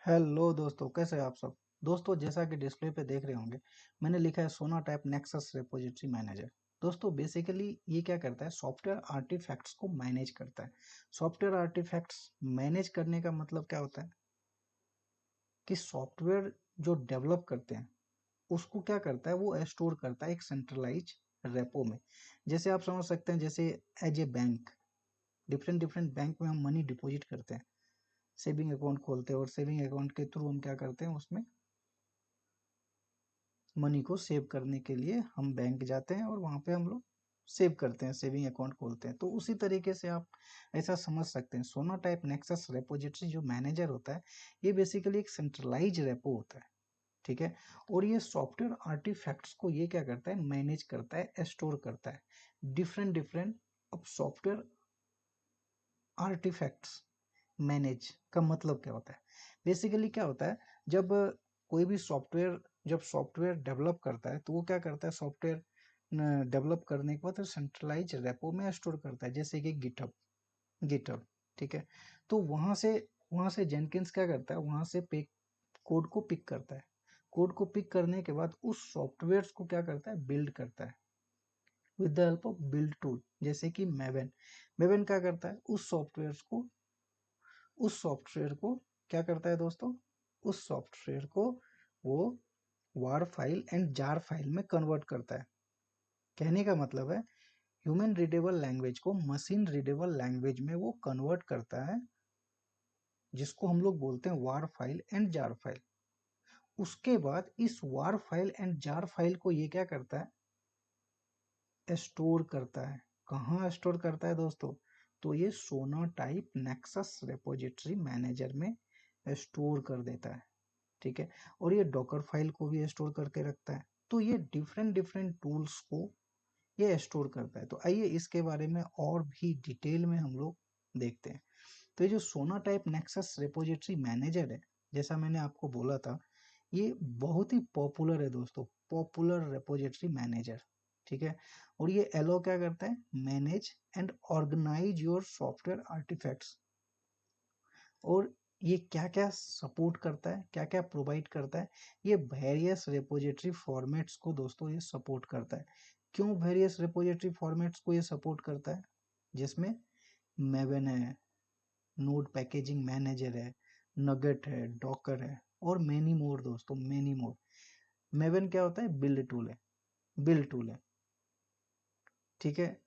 Hello दोस्तों, कैसे हैं आप सब। दोस्तों, जैसा कि डिस्प्ले पे देख रहे होंगे, मैंने लिखा है सोना टाइप नेक्सस रिपोजिटरी मैनेजर। दोस्तों, बेसिकली ये क्या करता है, सॉफ्टवेयर आर्टिफैक्ट्स को मैनेज करता है। सॉफ्टवेयर आर्टिफैक्ट्स मैनेज करने का मतलब क्या होता है कि सॉफ्टवेयर जो डेवलप करते हैं उसको क्या करता है, वो स्टोर करता है एक सेंट्रलाइज रेपो में। जैसे आप समझ सकते हैं, जैसे as a bank, different different bank में हम मनी डिपॉजिट करते हैं, सेविंग अकाउंट खोलते हैं और सेविंग अकाउंट के थ्रू हम क्या करते हैं, उसमें मनी को सेव करने के लिए हम बैंक जाते हैं और वहाँ पे हम लोग सेव करते हैं, सेविंग अकाउंट खोलते हैं। तो उसी तरीके से आप ऐसा समझ सकते हैं, सोना टाइप नेक्सस रेपोजिटरी जो मैनेजर होता है, ये बेसिकली एक सेंट्रलाइज रेपो होता है। ठीक है। और ये सॉफ्टवेयर आर्टिफैक्ट्स को ये क्या करता है, मैनेज करता है, स्टोर करता है। डिफरेंट डिफरेंट अब सॉफ्टवेयर आर्टिफैक्ट्स मैनेज का मतलब क्या होता है, बेसिकली क्या होता है, जब कोई भी सॉफ्टवेयर जब सॉफ्टवेयर डेवलप करता है तो वो क्या करता है, सॉफ्टवेयर डेवलप करने के बाद सेंट्रलाइज रेपो में स्टोर करता है, जैसे कि गिटहब गिटहब। ठीक है। तो वहां से जेनकिंस क्या करता है, वहां से कोड को पिक करता है। कोड को पिक करने के बाद उस सॉफ्टवेयर को क्या करता है, बिल्ड करता है with the help of build tool, जैसे कि मेवन। मेवन क्या करता है, उस सॉफ्टवेयर को क्या करता है दोस्तों, उस सॉफ्टवेयर को वो वार फाइल एंड जार फाइल में कन्वर्ट करता है। कहने का मतलब है, ह्यूमन रीडेबल लैंग्वेज को मशीन रीडेबल लैंग्वेज में वो कन्वर्ट करता है, जिसको हम लोग बोलते हैं वार फाइल एंड जार फाइल। उसके बाद इस वार फाइल एंड जार फाइल को ये क्या करता है, स्टोर करता है। कहाँ स्टोर करता है दोस्तों, तो ये सोना टाइप नेक्सस रेपोजिटरी मैनेजर में स्टोर कर देता है। ठीक है। और ये डॉकर फाइल को भी स्टोर करके रखता है। तो ये डिफरेंट डिफरेंट टूल्स को ये स्टोर करता है। तो आइए इसके बारे में और भी डिटेल में हम लोग देखते हैं। तो ये जो सोना टाइप नेक्सस रिपोजिटरी मैनेजर है, जैसा मैंने आपको बोला था, ये बहुत ही पॉपुलर है दोस्तों, पॉपुलर रिपोजिटरी मैनेजर। ठीक है। और ये एलो क्या करता है, manage and organise your software artifacts. और ये क्या क्या सपोर्ट करता है, क्या क्या प्रोवाइड करता है, ये वेरियस रिपोजिटरी फॉर्मेट्स को दोस्तों ये सपोर्ट करता है। क्यों वेरियस रिपोजिटरी फॉर्मेट्स को ये सपोर्ट करता है, जिसमें मेवन है, नोड पैकेजिंग मैनेजर है, नगेट है, डॉकर है और मेनी मोर दोस्तों, मेनी मोर। मेवन क्या होता है, बिल्ड टूल है, बिल्ड टूल है। ठीक है।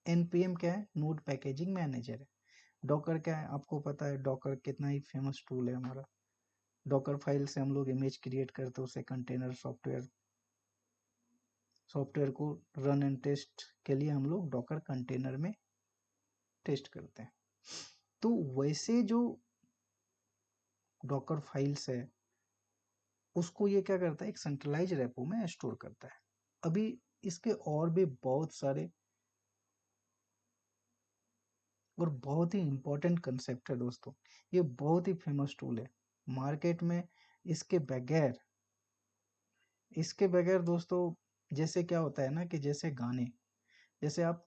एनपीएम क्या है, नोड पैकेजिंग मैनेजर है। डॉकर क्या है, आपको पता है डॉकर कितना ही फेमस टूल है हमारा। डॉकर फाइल से हम लोग इमेज क्रिएट करते हैं, उसे कंटेनर सॉफ्टवेयर को रन एंड टेस्ट के लिए हम लोग डॉकर कंटेनर में टेस्ट करते हैं। तो वैसे जो डॉकर फाइल्स है, उसको ये क्या करता है, एक सेंट्रलाइज रेपो में स्टोर करता है। अभी इसके और भी बहुत सारे और बहुत ही इंपॉर्टेंट कंसेप्ट है दोस्तों। ये बहुत ही फेमस टूल है मार्केट में। इसके बगैर इसके बगैर दोस्तों, जैसे क्या होता है ना, कि जैसे गाने, जैसे आप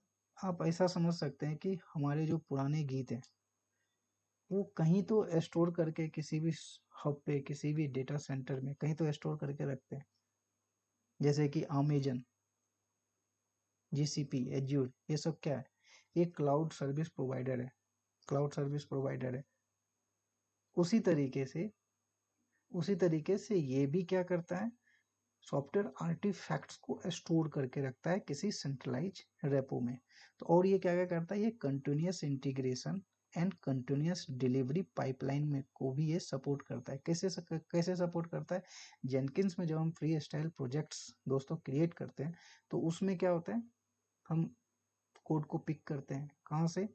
ऐसा समझ सकते हैं कि हमारे जो पुराने गीत हैं, वो कहीं तो स्टोर करके किसी भी हब पे, किसी भी डेटा सेंटर में कहीं तो स्टोर करके रखते हैं। जैसे कि अमेजन, जीसीपी, एज्यूर, ये सब क्या है, ये क्लाउड सर्विस प्रोवाइडर है, क्लाउड सर्विस प्रोवाइडर है। उसी तरीके से उसी तरीके से ये भी क्या करता है, सॉफ्टवेयर आर्टिफैक्ट्स को स्टोर करके रखता है किसी सेंट्रलाइज रेपो में। तो और ये क्या क्या करता है, ये continuous integration and continuous delivery pipeline में को भी ये सपोर्ट करता है। कैसे सपोर्ट करता है, जेनकिंस में जब हम फ्री स्टाइल प्रोजेक्ट्स दोस्तों क्रिएट करते हैं, तो उसमें क्या होता है, हम कोड को पिक करते हैं, कहाँ से,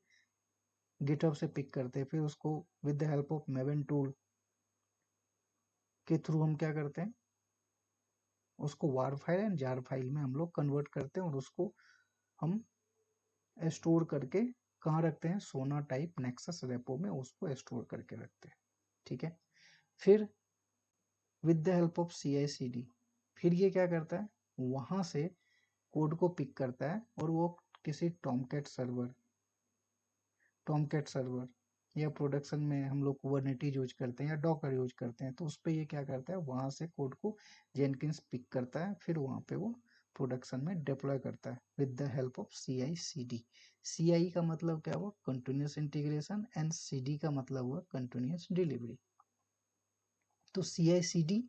गिटहब से पिक करते हैं। फिर उसको with the help of maven tool के थ्रू हम क्या करते हैं, उसको वार फाइल एंड जार फाइल में हम लोग कन्वर्ट करते हैं और उसको हम स्टोर करके कहाँ रखते हैं, सोना टाइप नेक्सस रेपो में उसको स्टोर करके रखते हैं। ठीक है। फिर with the help of CI/CD, फिर ये क्या करता है, वहां से कोड को पिक करता है और वो किसी टॉमकैट सर्वर या प्रोडक्शन में हम लोग कुबरनेटिस यूज करते हैं या डॉकर यूज करते हैं, तो उस पर ये क्या करता है, वहाँ से कोड को जेनकिंस पिक करता है, फिर वहाँ पे वो प्रोडक्शन में डिप्लॉय करता है with the help of CI/CD। CI का मतलब क्या हुआ, कंटिन्यूस इंटीग्रेशन, एंड CD का मतलब हुआ कंटिन्यूस डिलीवरी। तो CI/CD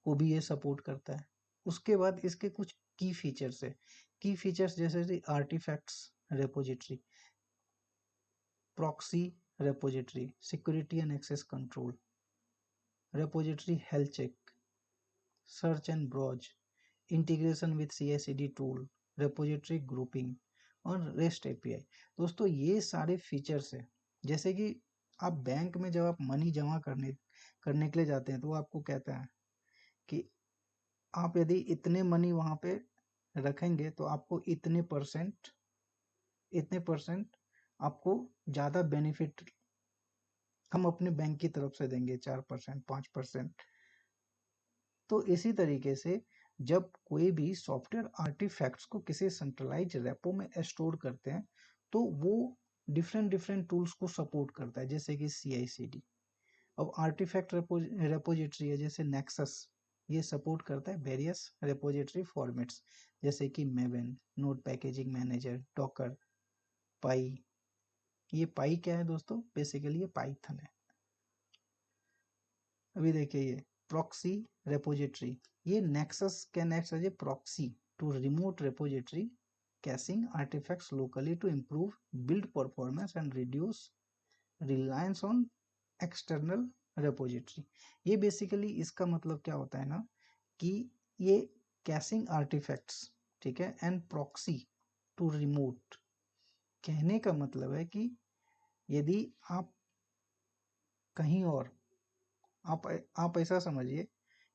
को भी ये सपोर्ट करता है। उसके बाद इसके कुछ की फीचर्स है। की फीचर्स जैसे artifacts repository, proxy repository, security and access control, repository health check, search and browse, integration with CI/CD tool, repository grouping और रेस्ट API। दोस्तों ये सारे फीचर्स है। जैसे कि आप बैंक में जब आप मनी जमा करने के लिए जाते हैं, तो वो आपको कहता है कि आप यदि इतने मनी वहां पे रखेंगे तो आपको इतने परसेंट आपको ज्यादा बेनिफिट हम अपने बैंक की तरफ से देंगे, 4%, 5%। तो इसी तरीके से जब कोई भी सॉफ्टवेयर आर्टिफैक्ट्स को किसी सेंट्रलाइज रेपो में स्टोर करते हैं, तो वो डिफरेंट डिफरेंट टूल्स को सपोर्ट करता है, जैसे कि CI/CD। अब आर्टिफैक्ट रेपोजिटरी है जैसे नेक्सस, ये सपोर्ट करता है वेरियस रेपोजिटरी फॉर्मेट्स, जैसे कि Maven, node packaging manager, Docker, PyPI. ये पाई क्या है दोस्तों, बेसिकली ये पाइथन है। अभी देखिए ये प्रॉक्सी रेपोजिटरी, ये Nexus can act as a proxy to remote repository caching artifacts locally to improve build performance and reduce reliance on external repository। ये बेसिकली इसका मतलब क्या होता है ना, कि ये कैशिंग आर्टिफैक्ट्स, ठीक है, एंड प्रॉक्सी टू रिमोट, कहने का मतलब है कि यदि आप कहीं और, आप ऐसा समझिए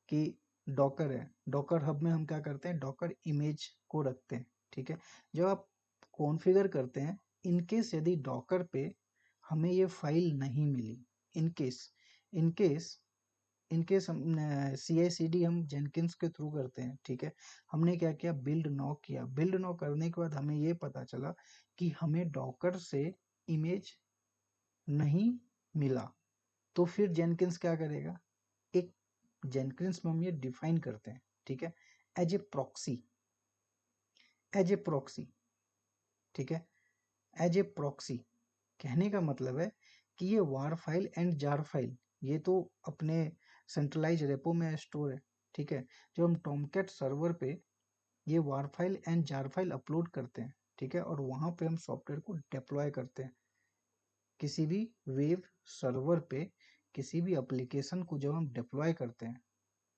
कि डॉकर है, डॉकर हब में हम क्या करते हैं, डॉकर इमेज को रखते हैं, ठीक है। जब आप कॉन्फ़िगर करते हैं, इनकेस यदि डॉकर पे हमें ये फाइल नहीं मिली, इनकेस इनकेस इनकेस हम CI/CD हम जेनकिंस के थ्रू करते हैं, ठीक है। हमने क्या किया, बिल्ड नॉ किया, बिल्ड नॉ करने के बाद हमें ये पता चला कि हमें डॉकर से इमेज नहीं मिला, तो फिर जेनकिंस क्या करेगा, एक जेनकिंस में हम ये डिफाइन करते हैं, ठीक है, as a proxy, as a proxy, ठीक है, एज ए प्रॉक्सी। कहने का मतलब है कि ये वार फाइल एंड जार फाइल, ये तो अपने सेंट्रलाइज रेपो में स्टोर है, ठीक है। जो हम टॉमकैट सर्वर पे ये वार file and JAR file upload करते हैं, ठीक है, और वहां पे हम सॉफ्टवेयर को डिप्लॉय करते हैं। किसी भी वेब सर्वर पे किसी भी एप्लीकेशन को जब हम डिप्लॉय करते हैं,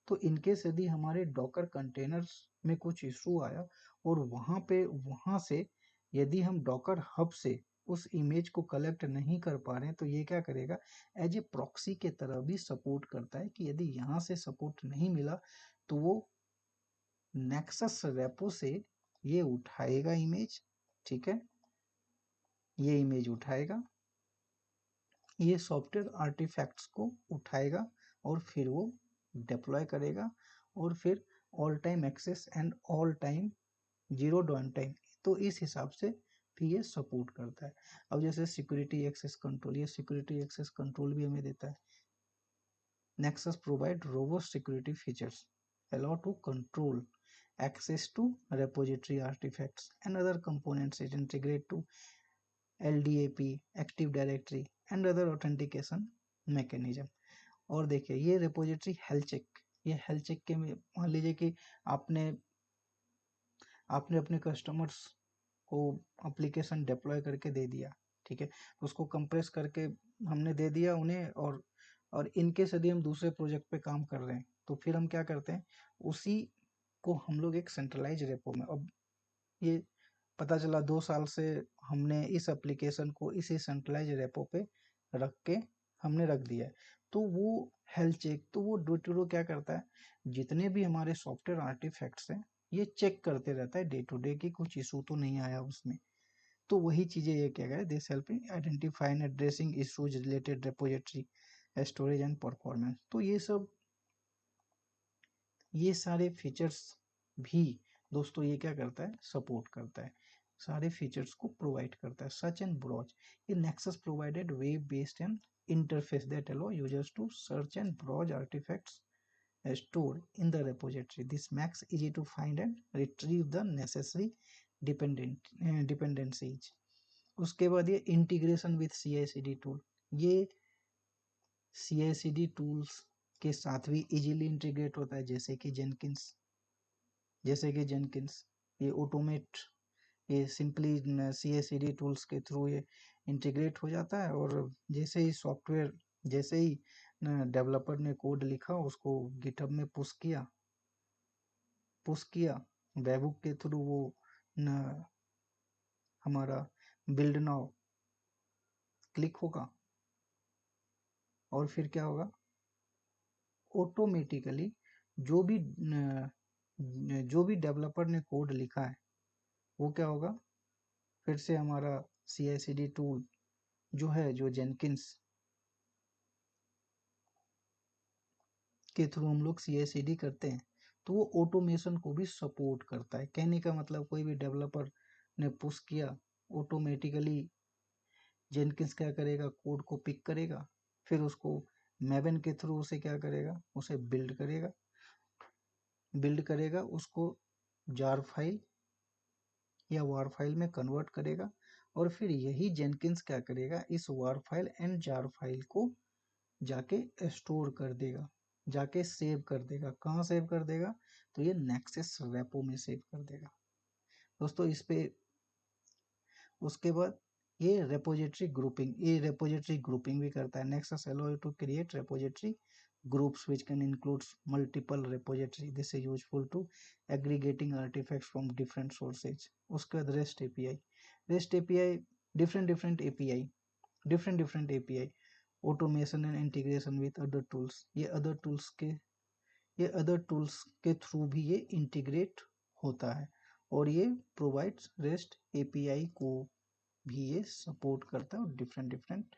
तो इनकेस यदि हमारे डॉकर कंटेनर्स में कुछ इशू आया और वहां से यदि हम डॉकर हब से उस इमेज को कलेक्ट नहीं कर पा रहे हैं, तो ये क्या करेगा, एज ए प्रॉक्सी के तरह भी सपोर्ट करता है कि यदि यहाँ से सपोर्ट नहीं मिला, तो वो नेक्सस रेपो से ये उठाएगा इमेज, ठीक है, ये इमेज उठाएगा, ये सॉफ्टवेयर आर्टिफैक्ट्स को उठाएगा और फिर वो डिप्लॉय करेगा, और फिर all time access and all time zero down time, तो इस हिसाब से भी ये सपोर्ट करता है। अब जैसे सिक्योरिटी एक्सेस कंट्रोल, ये सिक्योरिटी एक्सेस कंट्रोल भी हमें देता है। Nexus provide robust security features allow to control access to repository artifacts and other components, it integrate to LDAP, Active Directory and other authentication mechanism। और देखिए ये repository health check, ये health check के मान लीजिए कि आपने आपने अपने कस्टमर्स को एप्लीकेशन डिप्लॉय करके दे दिया, ठीक है, तो उसको कंप्रेस करके हमने दे दिया उन्हें, और इनकेस यदि हम दूसरे प्रोजेक्ट पे काम कर रहे हैं, तो फिर हम क्या करते हैं, उसी को हम लोग एक सेंट्रलाइज रेपो में, अब ये पता चला 2 साल से हमने इस एप्लीकेशन को इसी सेंट्रलाइज रेपो पे रख के हमने रख दिया है, तो वो हेल्थ चेक, तो वो डे टू डे क्या करता है, जितने भी हमारे सॉफ्टवेयर आर्टिफैक्ट्स हैं, ये चेक करते रहता है डे टू डे कि कुछ इशू तो नहीं आया उसमें। तो वही चीजें ये क्या है, this help in identifying and addressing issues related repository storage and performance. तो ये सारे फीचर्स भी दोस्तों ये क्या करता है, सपोर्ट करता है। सारे फीचर्स को प्रोवाइड करता है। सर्च एंड ब्राउज, ये nexus provided web based and interface that allow users to search and browse artifacts stored in the repository. This makes easy to find and retrieve the necessary dependencies. उसके बाद ये integration with CI/CD tool, ये CI/CD tools के साथ भी easily integrate होता है, जैसे कि जेनकिंस, ये ऑटोमेट, ये सिंपली CI/CD टूल्स के थ्रू ये इंटीग्रेट हो जाता है। और जैसे ही सॉफ्टवेयर, जैसे ही डेवलपर ने कोड लिखा उसको गिटहब में पुश किया वेबहुक के थ्रू, वो न हमारा बिल्ड नाउ क्लिक होगा और फिर क्या होगा, ऑटोमेटिकली जो भी डेवलपर ने कोड लिखा है वो क्या होगा, फिर से हमारा CI/CD टूल जो है, जो जेनकिंस के थ्रू हम लोग CI/CD करते हैं, तो वो ऑटोमेशन को भी सपोर्ट करता है। कहने का मतलब कोई भी डेवलपर ने पुश किया, ऑटोमेटिकली जेनकिंस क्या करेगा, कोड को पिक करेगा, फिर उसको मैबन के थ्रू उसे क्या करेगा, उसे बिल्ड करेगा, उसको जार फाइल या वार फाइल में कन्वर्ट करेगा, और फिर यही जेनकिंस क्या करेगा, इस वार फाइल एंड जार फाइल को जाके स्टोर कर देगा, जाके सेव कर देगा। कहाँ सेव कर देगा, तो ये नेक्सस रेपो में सेव कर देगा दोस्तों। इस पे उसके बाद ये रेपोजिटरी ग्रुपिंग भी करता है। Nexus allow you to create repository groups which can include multiple repository. This is useful to aggregating artifacts from different sources. उसके बाद REST API, different API automation and integration with other tools, ये other tools के through भी ये integrate होता है, और ये प्रोवाइड्स REST API को भी ये सपोर्ट करता है, और डिफरेंट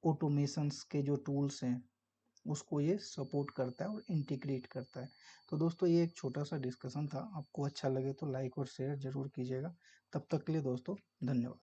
ऑटोमेशंस के जो टूल्स हैं उसको ये सपोर्ट करता है और इंटीग्रेट करता है। तो दोस्तों ये एक छोटा सा डिस्कशन था, आपको अच्छा लगे तो लाइक और शेयर जरूर कीजिएगा। तब तक के लिए दोस्तों धन्यवाद।